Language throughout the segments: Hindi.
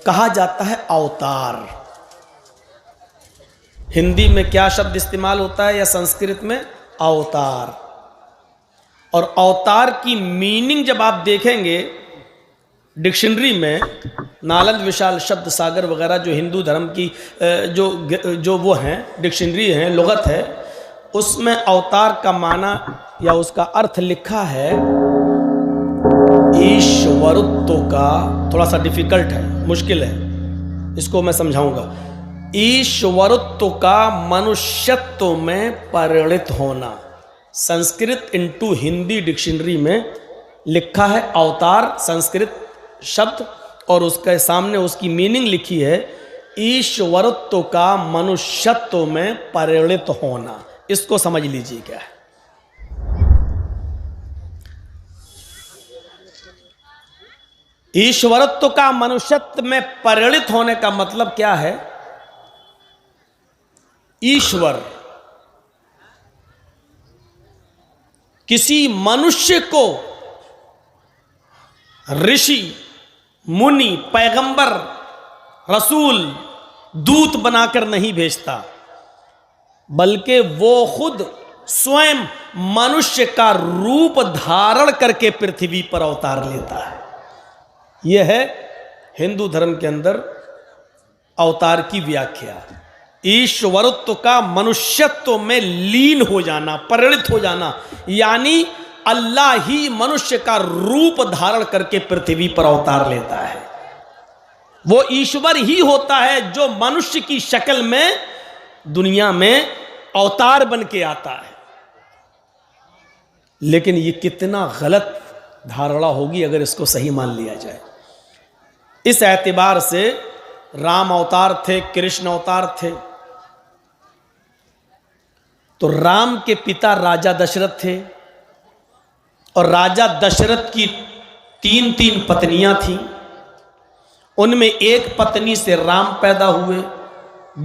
कहा जाता है अवतार। हिंदी में क्या शब्द इस्तेमाल होता है या संस्कृत में? अवतार। और अवतार की मीनिंग जब आप देखेंगे डिक्शनरी में, नालंद विशाल शब्द सागर वगैरह जो हिंदू धर्म की जो वो हैं डिक्शनरी हैं, लुगत है, उसमें अवतार का माना या उसका अर्थ लिखा है ईश्वरत्व का। थोड़ा सा डिफिकल्ट है, मुश्किल है, इसको मैं समझाऊंगा। ईश्वरत्व का मनुष्यत्व में परिणत होना। संस्कृत इनटू हिंदी डिक्शनरी में लिखा है अवतार संस्कृत शब्द, और उसके सामने उसकी मीनिंग लिखी है ईश्वरत्व का मनुष्यत्व में परिणत होना। इसको समझ लीजिए क्या है। ईश्वरत्व का मनुष्यत्व में परिणत होने का मतलब क्या है? ईश्वर किसी मनुष्य को ऋषि, मुनि, पैगंबर, रसूल, दूत बनाकर नहीं भेजता, बल्कि वो खुद स्वयं मनुष्य का रूप धारण करके पृथ्वी पर अवतार लेता है। यह है हिंदू धर्म के अंदर अवतार की व्याख्या। ईश्वरत्व का मनुष्यत्व में लीन हो जाना, परिणत हो जाना, यानी अल्लाह ही मनुष्य का रूप धारण करके पृथ्वी पर अवतार लेता है। वो ईश्वर ही होता है जो मनुष्य की शक्ल में दुनिया में अवतार बन के आता है। लेकिन ये कितना गलत धारणा होगी अगर इसको सही मान लिया जाए। इस एतबार से राम अवतार थे, कृष्ण अवतार थे। तो राम के पिता राजा दशरथ थे, और राजा दशरथ की तीन पत्नियां थीं। उनमें एक पत्नी से राम पैदा हुए,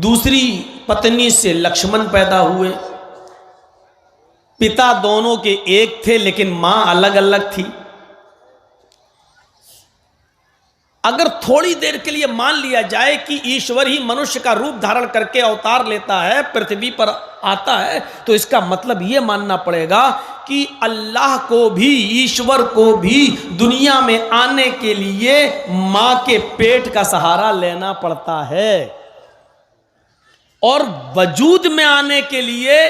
दूसरी पत्नी से लक्ष्मण पैदा हुए। पिता दोनों के एक थे लेकिन मां अलग अलग थी। अगर थोड़ी देर के लिए मान लिया जाए कि ईश्वर ही मनुष्य का रूप धारण करके अवतार लेता है, पृथ्वी पर आता है, तो इसका मतलब यह मानना पड़ेगा कि अल्लाह को भी, ईश्वर को भी दुनिया में आने के लिए मां के पेट का सहारा लेना पड़ता है, और वजूद में आने के लिए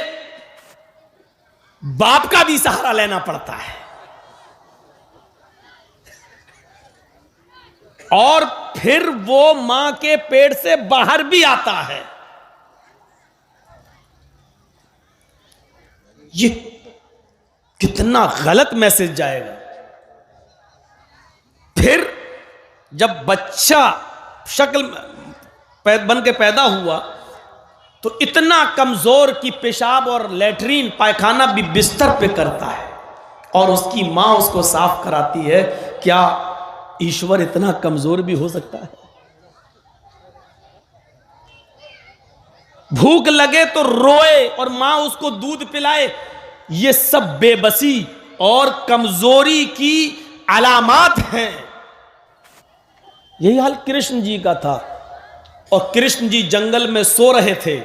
बाप का भी सहारा लेना पड़ता है, और फिर वो मां के पेट से बाहर भी आता है। ये कितना गलत मैसेज जाएगा। फिर जब बच्चा शक्ल बन के पैदा हुआ तो इतना कमजोर कि पेशाब और लेटरीन पायखाना भी बिस्तर पे करता है, और उसकी मां उसको साफ कराती है। क्या ईश्वर इतना कमजोर भी हो सकता है? भूख लगे तो रोए और मां उसको दूध पिलाए। ये सब बेबसी और कमजोरी की अलामात हैं। यही हाल कृष्ण जी का था, और कृष्ण जी जंगल में सो रहे थे।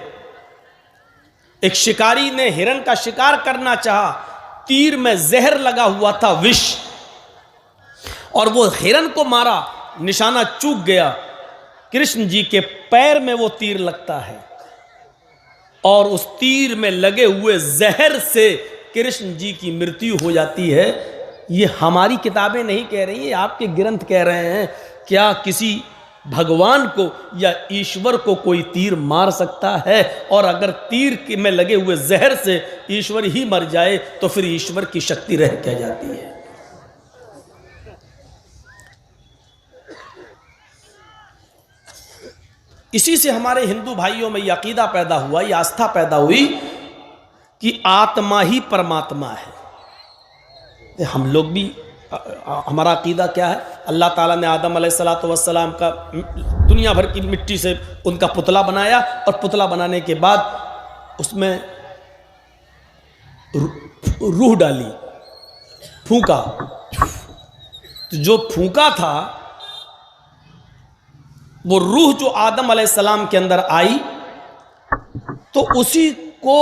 एक शिकारी ने हिरण का शिकार करना चाहा, तीर में जहर लगा हुआ था, विष, और वो हिरण को मारा, निशाना चूक गया। कृष्ण जी के पैर में वो तीर लगता है, और उस तीर में लगे हुए जहर से कृष्ण जी की मृत्यु हो जाती है। ये हमारी किताबें नहीं कह रही हैं, आपके ग्रंथ कह रहे हैं। क्या किसी भगवान को या ईश्वर को कोई तीर मार सकता है? और अगर तीर में लगे हुए जहर से ईश्वर ही मर जाए तो फिर ईश्वर की शक्ति रह क्या जाती है? इसी से हमारे हिंदू भाइयों में यह अकीदा पैदा हुआ, यह आस्था पैदा हुई कि आत्मा ही परमात्मा है। हम लोग भी, हमारा अकीदा क्या है? अल्लाह ताला ने आदम अलैहिस्सलातु वस्सलाम का दुनिया भर की मिट्टी से उनका पुतला बनाया, और पुतला बनाने के बाद उसमें रूह डाली, फूंका। तो जो फूंका था वो रूह जो आदम अलैहिस्सलाम के अंदर आई, तो उसी को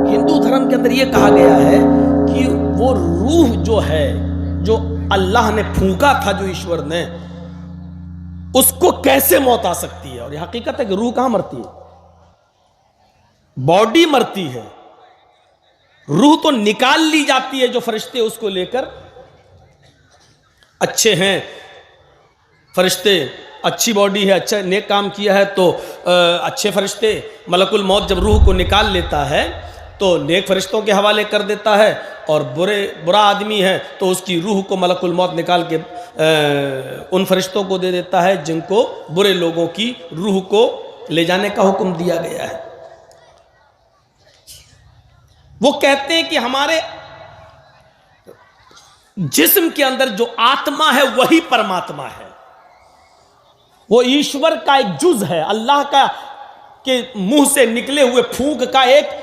हिंदू धर्म के अंदर ये कहा गया है कि वो रूह जो है, जो अल्लाह ने फूंका था, जो ईश्वर ने, उसको कैसे मौत आ सकती है। और ये हकीकत है कि रूह कहां मरती है, बॉडी मरती है, रूह तो निकाल ली जाती है। जो फरिश्ते उसको लेकर, अच्छे हैं फरिश्ते, अच्छी बॉडी है, अच्छा नेक काम किया है, तो अच्छे फरिश्ते, मलकुल मौत जब रूह को निकाल लेता है तो नेक फरिश्तों के हवाले कर देता है, और बुरा आदमी है तो उसकी रूह को मलकुल मौत निकाल के उन फरिश्तों को दे देता है जिनको बुरे लोगों की रूह को ले जाने का हुक्म दिया गया है। वो कहते हैं कि हमारे जिस्म के अंदर जो आत्मा है वही परमात्मा है, वो ईश्वर का एक जुज है, अल्लाह का के मुंह से निकले हुए फूंक का एक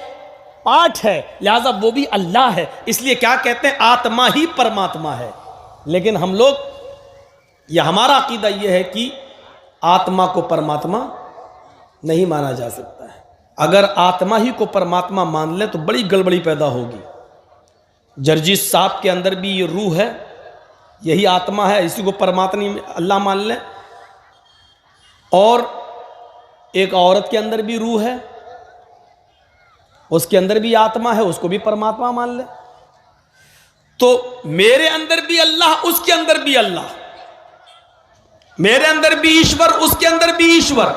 पार्ट है, लिहाजा वो भी अल्लाह है। इसलिए क्या कहते हैं, आत्मा ही परमात्मा है। लेकिन हम लोग, या हमारा अकीदा यह है कि आत्मा को परमात्मा नहीं माना जा सकता है। अगर आत्मा ही को परमात्मा मान ले तो बड़ी गड़बड़ी पैदा होगी। जर्जिस साहब के अंदर भी ये रूह है, यही आत्मा है, इसी को परमात्मा अल्लाह मान ले। और एक औरत के अंदर भी रूह है, उसके अंदर भी आत्मा है, उसको भी परमात्मा मान ले। तो मेरे अंदर भी अल्लाह, उसके अंदर भी अल्लाह, मेरे अंदर भी ईश्वर, उसके अंदर भी ईश्वर।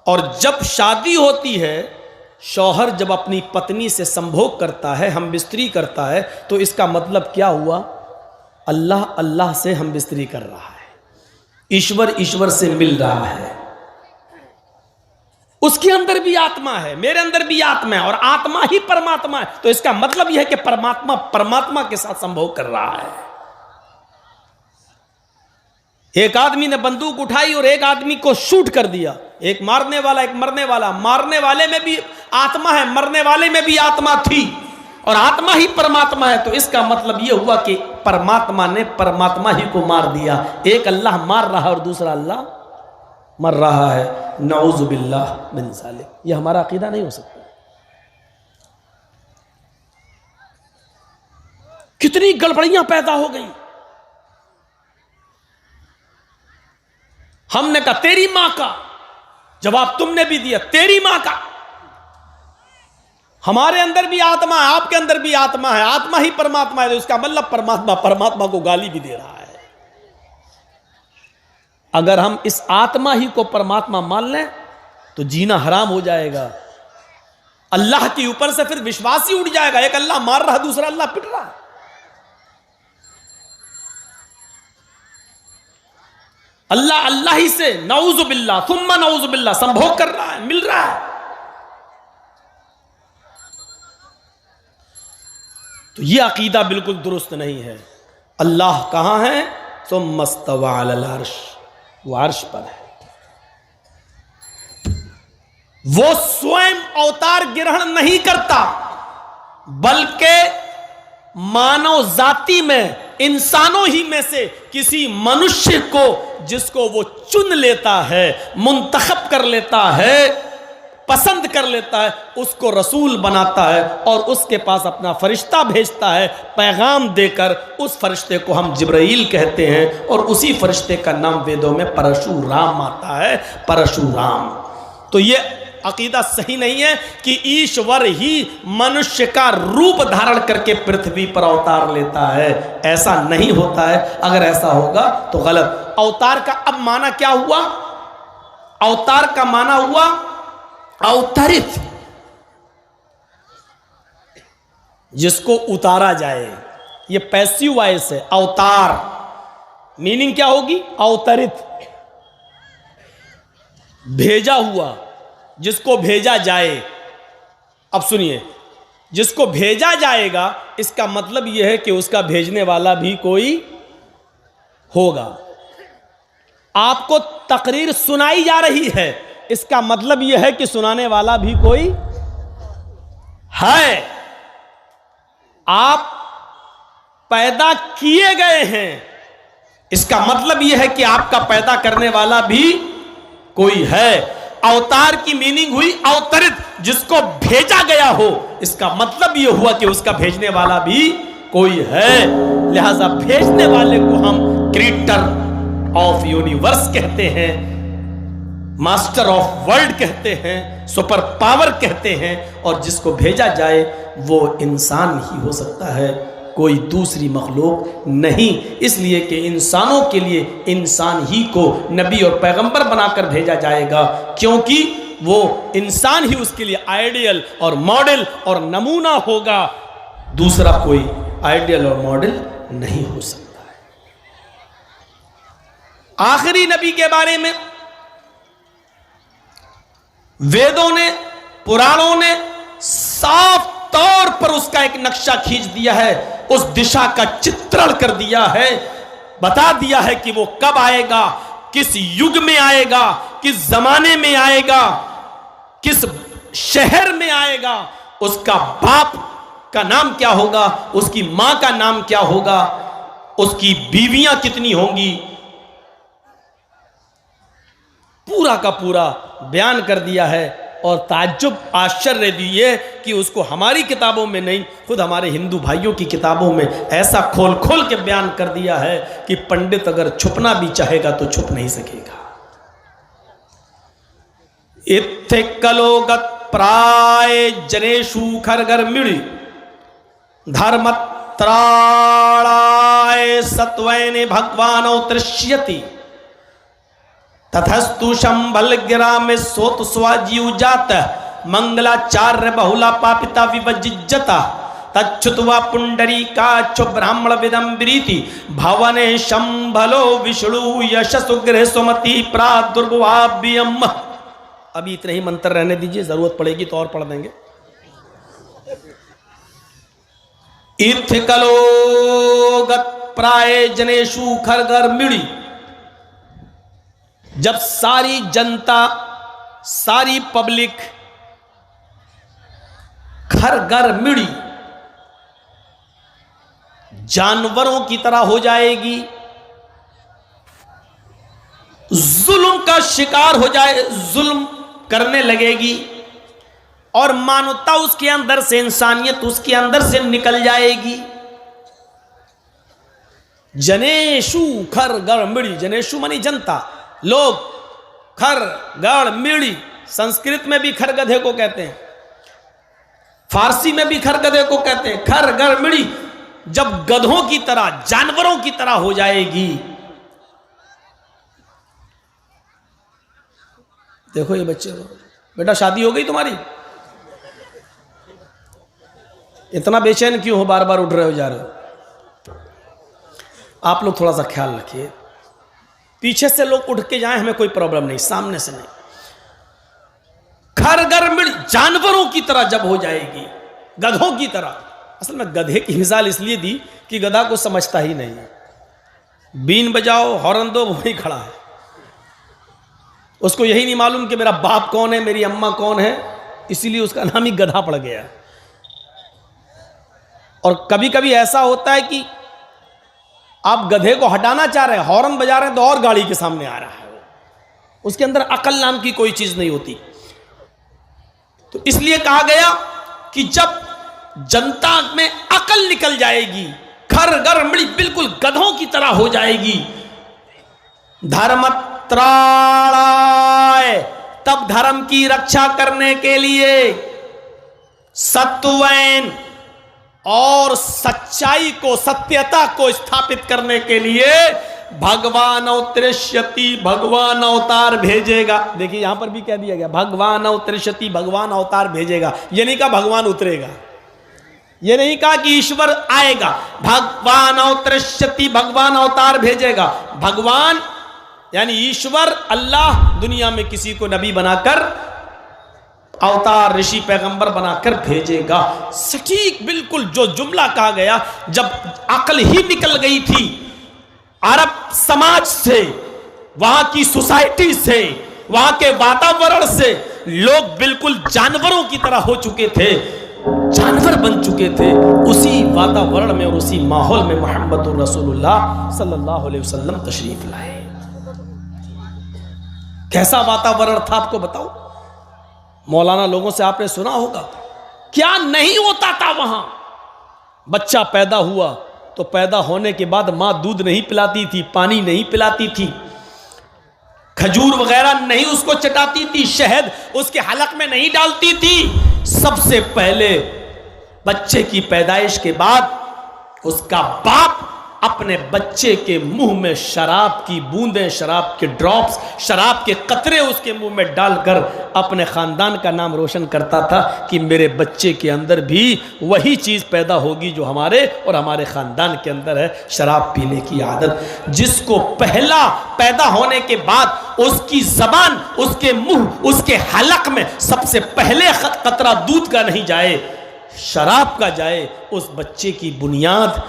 और जब शादी होती है, शौहर जब अपनी पत्नी से संभोग करता है, हम बिस्तरी करता है, तो इसका मतलब क्या हुआ, अल्लाह अल्लाह से हम बिस्तरी कर रहा है, ईश्वर ईश्वर से मिल रहा है। उसके अंदर भी आत्मा है, मेरे अंदर भी आत्मा है, और आत्मा ही परमात्मा है। तो इसका मतलब यह है कि परमात्मा परमात्मा के साथ संभोग कर रहा है। एक आदमी ने बंदूक उठाई और एक आदमी को शूट कर दिया, एक मारने वाला एक मरने वाला। मारने वाले में भी आत्मा है, मरने वाले में भी आत्मा थी, और आत्मा ही परमात्मा है। तो इसका मतलब यह हुआ कि परमात्मा ने परमात्मा ही को मार दिया। एक अल्लाह मार रहा है और दूसरा अल्लाह मर रहा है। नऊज़ु बिल्लाह मिन ज़ालिक। यह हमारा अकीदा नहीं हो सकता। कितनी गड़बड़ियां पैदा हो गई। हमने कहा तेरी मां का, जवाब तुमने भी दिया तेरी मां का। हमारे अंदर भी आत्मा है, आपके अंदर भी आत्मा है, आत्मा ही परमात्मा है। तो इसका मतलब परमात्मा परमात्मा को गाली भी दे रहा है। अगर हम इस आत्मा ही को परमात्मा मान लें तो जीना हराम हो जाएगा। अल्लाह के ऊपर से फिर विश्वास ही उठ जाएगा। एक अल्लाह मार रहा, दूसरा अल्लाह पिट रहा। अल्लाह अल्लाह ही से नऊज़ु बिल्लाह सुम्मा नऊज़ु बिल्लाह संभोग कर रहा है, मिल रहा है। तो यह अकीदा बिल्कुल दुरुस्त नहीं है। अल्लाह कहां है, सुम्मा इस्तवा अलल अर्श, वो अर्श पर है। वो स्वयं अवतार ग्रहण नहीं करता, बल्कि मानव जाति में, इंसानों ही में से किसी मनुष्य को, जिसको वो चुन लेता है, मुंतखब कर लेता है, पसंद कर लेता है, उसको रसूल बनाता है और उसके पास अपना फरिश्ता भेजता है पैगाम देकर। उस फरिश्ते को हम जिब्राइल कहते हैं, और उसी फरिश्ते का नाम वेदों में परशुराम आता है, परशुराम। तो ये अकीदा सही नहीं है कि ईश्वर ही मनुष्य का रूप धारण करके पृथ्वी पर अवतार लेता है। ऐसा नहीं होता है। अगर ऐसा होगा तो गलत। अवतार का अब माना क्या हुआ, अवतार का माना हुआ अवतरित, जिसको उतारा जाए। ये पैसिव वॉइस है, अवतार। मीनिंग क्या होगी, अवतरित, भेजा हुआ, जिसको भेजा जाए। अब सुनिए, जिसको भेजा जाएगा, इसका मतलब यह है कि उसका भेजने वाला भी कोई होगा। आपको तकरीर सुनाई जा रही है, इसका मतलब यह है कि सुनाने वाला भी कोई है। आप पैदा किए गए हैं, इसका मतलब यह है कि आपका पैदा करने वाला भी कोई है। अवतार की मीनिंग हुई अवतरित, जिसको भेजा गया हो। इसका मतलब यह हुआ कि उसका भेजने वाला भी कोई है। लिहाजा भेजने वाले को हम क्रिएटर ऑफ यूनिवर्स कहते हैं, मास्टर ऑफ वर्ल्ड कहते हैं, सुपर पावर कहते हैं। और जिसको भेजा जाए वो इंसान ही हो सकता है, कोई दूसरी मखलूक नहीं। इसलिए कि इंसानों के लिए इंसान ही को नबी और पैगंबर बनाकर भेजा जाएगा, क्योंकि वो इंसान ही उसके लिए आइडियल और मॉडल और नमूना होगा। दूसरा कोई आइडियल और मॉडल नहीं हो सकता है। आखिरी नबी के बारे में वेदों ने, पुराणों ने साफ तौर पर उसका एक नक्शा खींच दिया है, उस दिशा का चित्रण कर दिया है, बता दिया है कि वो कब आएगा, किस युग में आएगा, किस जमाने में आएगा, किस शहर में आएगा, उसका बाप का नाम क्या होगा, उसकी मां का नाम क्या होगा, उसकी बीवियां कितनी होंगी, पूरा का पूरा बयान कर दिया है। और ताज्जुब आश्चर्य दिए कि उसको हमारी किताबों में नहीं, खुद हमारे हिंदू भाइयों की किताबों में ऐसा खोल खोल के बयान कर दिया है कि पंडित अगर छुपना भी चाहेगा तो छुप नहीं सकेगा। इत्थे कलोगत प्राय जनेशु खरगर मिड़ी धर्मत्राणाय सत्वैने भगवानौ तृष्यति तथस्तु शंभल गिरा में सोत स्वाजीव जात मंगलाचार्य बहुला पापिता विभजिज्जता तच्छुतवा पुंडरी का छु ब्राह्मण विदम्बरीति भवने शंभलो विष्णु यशसुग्रह सुमति प्रादुर्भाव्यम। अभी इतने ही मंत्र रहने दीजिए, जरूरत पड़ेगी तो और पढ़ देंगे। इत्थकलोगत प्राय जनेशु खरगर मिड़ी, जब सारी जनता, सारी पब्लिक खरगर मिड़ी जानवरों की तरह हो जाएगी, जुल्म का शिकार हो जाए, जुल्म करने लगेगी और मानवता उसके अंदर से, इंसानियत उसके अंदर से निकल जाएगी। जनेशु खरगर मिड़ी, जनेशु मानी जनता, लोग, खर गड़ मिड़ी, संस्कृत में भी खर गधे को कहते हैं, फारसी में भी खर गधे को कहते हैं। खर गड़ मिड़ी जब गधों की तरह, जानवरों की तरह हो जाएगी। देखो ये बच्चे, बेटा शादी हो गई तुम्हारी? इतना बेचैन क्यों हो, बार बार उठ रहे हो जा रहे हो? आप लोग थोड़ा सा ख्याल रखिए, पीछे से लोग उठ के जाएं हमें कोई प्रॉब्लम नहीं, सामने से नहीं। खरगर मिड़ जानवरों की तरह जब हो जाएगी, गधों की तरह। असल में गधे की मिसाल इसलिए दी कि गधा को समझता ही नहीं है। बीन बजाओ, हॉर्न दो, वही खड़ा है, उसको यही नहीं मालूम कि मेरा बाप कौन है, मेरी अम्मा कौन है, इसीलिए उसका नाम ही गधा पड़ गया। और कभी कभी ऐसा होता है कि आप गधे को हटाना चाह रहे हैं, हॉर्न बजा रहे हैं तो और गाड़ी के सामने आ रहा है, उसके अंदर अकल नाम की कोई चीज नहीं होती। तो इसलिए कहा गया कि जब जनता में अकल निकल जाएगी, खरगर मिड़ी बिल्कुल गधों की तरह हो जाएगी, धर्मत्राणाय, तब धर्म की रक्षा करने के लिए, सत्वैन और सच्चाई को, सत्यता को स्थापित करने के लिए भगवान अवतरिष्यति, भगवान अवतार भेजेगा। देखिए यहां पर भी कह दिया गया भगवान अवतरिष्यति, भगवान अवतार भेजेगा। ये नहीं कहा भगवान उतरेगा, ये नहीं कहा कि ईश्वर आएगा। भगवान अवतरिष्यति, भगवान अवतार भेजेगा। भगवान यानी ईश्वर, अल्लाह दुनिया में किसी को नबी बनाकर, अवतार, ऋषि, पैगंबर बनाकर भेजेगा। सटीक बिल्कुल जो जुमला कहा गया, जब अकल ही निकल गई थी अरब समाज से, वहां की सोसाइटी से, वहां के वातावरण से, लोग बिल्कुल जानवरों की तरह हो चुके थे, जानवर बन चुके थे। उसी वातावरण में और उसी माहौल में मोहम्मद रसूलुल्लाह सल्लल्लाहु अलैहि वसल्लम तशरीफ लाए। कैसा वातावरण था आपको बताओ। मौलाना लोगों से आपने सुना होगा, क्या नहीं होता था वहां। बच्चा पैदा हुआ तो पैदा होने के बाद मां दूध नहीं पिलाती थी, पानी नहीं पिलाती थी, खजूर वगैरह नहीं उसको चटाती थी, शहद उसके हलक में नहीं डालती थी। सबसे पहले बच्चे की पैदाइश के बाद उसका बाप अपने बच्चे के मुंह में शराब की बूंदें, शराब के ड्रॉप्स, शराब के कतरे उसके मुंह में डालकर अपने खानदान का नाम रोशन करता था कि मेरे बच्चे के अंदर भी वही चीज पैदा होगी जो हमारे और हमारे खानदान के अंदर है, शराब पीने की आदत। जिसको पहला पैदा होने के बाद उसकी जबान, उसके मुंह, उसके हलक में सबसे पहले कतरा दूध का नहीं जाए, शराब का जाए, उस बच्चे की बुनियाद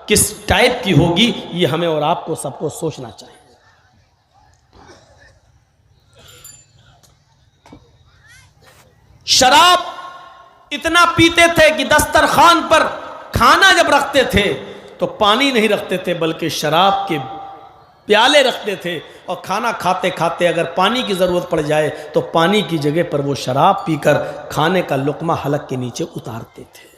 किस टाइप की होगी, ये हमें और आपको सबको सोचना चाहिए। शराब इतना पीते थे कि दस्तरखान पर खाना जब रखते थे तो पानी नहीं रखते थे बल्कि शराब के प्याले रखते थे, और खाना खाते खाते अगर पानी की जरूरत पड़ जाए तो पानी की जगह पर वो शराब पीकर खाने का लुकमा हलक के नीचे उतारते थे।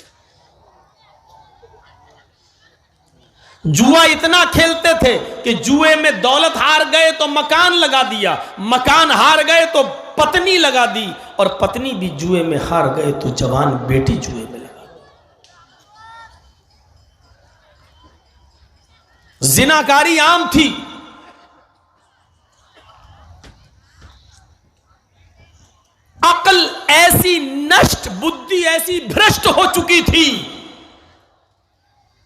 जुआ इतना खेलते थे कि जुए में दौलत हार गए तो मकान लगा दिया, मकान हार गए तो पत्नी लगा दी, और पत्नी भी जुए में हार गए तो जवान बेटी जुए में लगा दी। जिनाकारी आम थी। अकल ऐसी नष्ट, बुद्धि ऐसी भ्रष्ट हो चुकी थी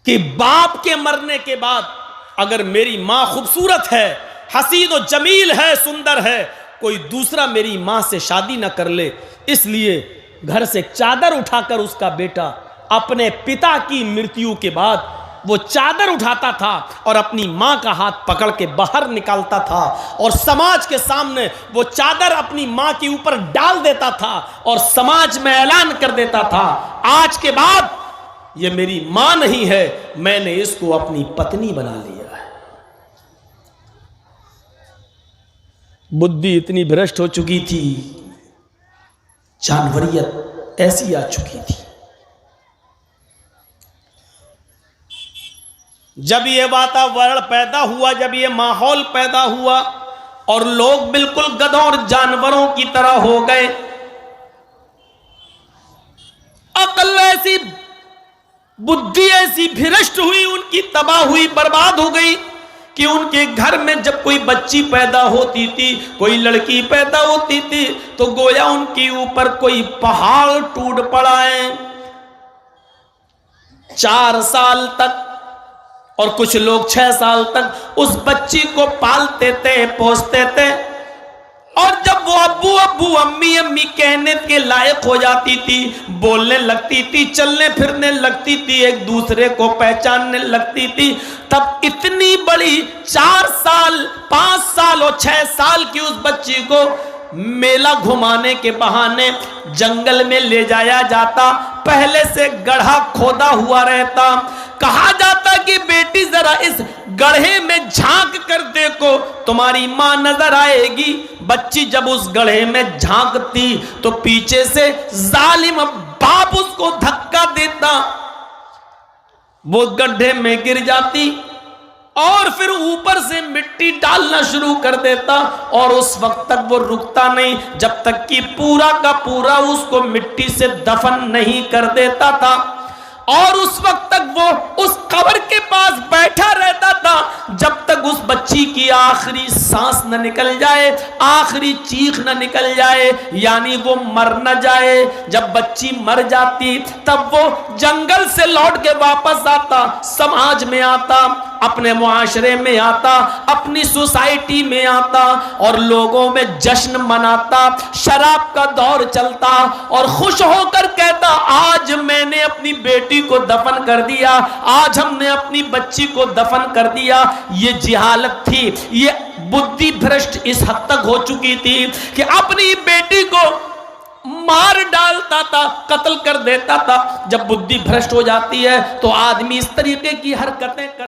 कि बाप के मरने के बाद अगर मेरी मां खूबसूरत है, हसीन और जमील है, सुंदर है, कोई दूसरा मेरी मां से शादी ना कर ले, इसलिए घर से चादर उठाकर उसका बेटा अपने पिता की मृत्यु के बाद वो चादर उठाता था और अपनी मां का हाथ पकड़ के बाहर निकालता था और समाज के सामने वो चादर अपनी मां के ऊपर डाल देता था और समाज में ऐलान कर देता था, आज के बाद ये मेरी मां नहीं है, मैंने इसको अपनी पत्नी बना लिया है। बुद्धि इतनी भ्रष्ट हो चुकी थी, जानवरियत ऐसी आ चुकी थी। जब ये वातावरण पैदा हुआ, जब ये माहौल पैदा हुआ और लोग बिल्कुल गधों और जानवरों की तरह हो गए, अकल ऐसी, बुद्धि ऐसी भ्रष्ट हुई, उनकी तबाह हुई, बर्बाद हो गई कि उनके घर में जब कोई बच्ची पैदा होती थी, कोई लड़की पैदा होती थी, तो गोया उनके ऊपर कोई पहाड़ टूट पड़ा है। 4 साल तक और कुछ लोग 6 साल तक उस बच्ची को पालते थे, पोसते थे, और जब वो अब्बू अब्बू अम्मी अम्मी कहने के लायक हो जाती थी, बोलने लगती थी, चलने फिरने लगती थी, एक दूसरे को पहचानने लगती थी, तब इतनी बड़ी 4 साल 5 साल और 6 साल की उस बच्ची को मेला घुमाने के बहाने जंगल में ले जाया जाता। पहले से गड्ढा खोदा हुआ रहता, कहा जाता कि बेटी जरा इस गड्ढे में झांक कर देखो, तुम्हारी मां नजर आएगी। बच्ची जब उस गड्ढे में झांकती तो पीछे से जालिम बाप उसको धक्का देता, वो गड्ढे में गिर जाती और फिर ऊपर से मिट्टी डालना शुरू कर देता, और उस वक्त तक वो रुकता नहीं जब तक कि पूरा का पूरा उसको मिट्टी से दफन नहीं कर देता था। और उस वक्त तक वो उस कब्र के पास बैठा रहता था जब तक उस बच्ची की आखिरी सांस न निकल जाए, आखिरी चीख न निकल जाए, यानी वो मर न जाए। जब बच्ची मर जाती तब वो जंगल से लौट के वापस आता, समाज में आता, अपने मुआशरे में आता, अपनी सोसाइटी में आता और लोगों में जश्न मनाता, शराब का दौर चलता और खुश होकर कहता, आज मैंने अपनी बेटी को दफन कर दिया, आज हमने अपनी बच्ची को दफन कर दिया। ये जिहालत थी, ये बुद्धि भ्रष्ट इस हद तक हो चुकी थी कि अपनी बेटी को मार डालता था, कत्ल कर देता था। जब बुद्धि भ्रष्ट हो जाती है तो आदमी इस तरीके की हरकतें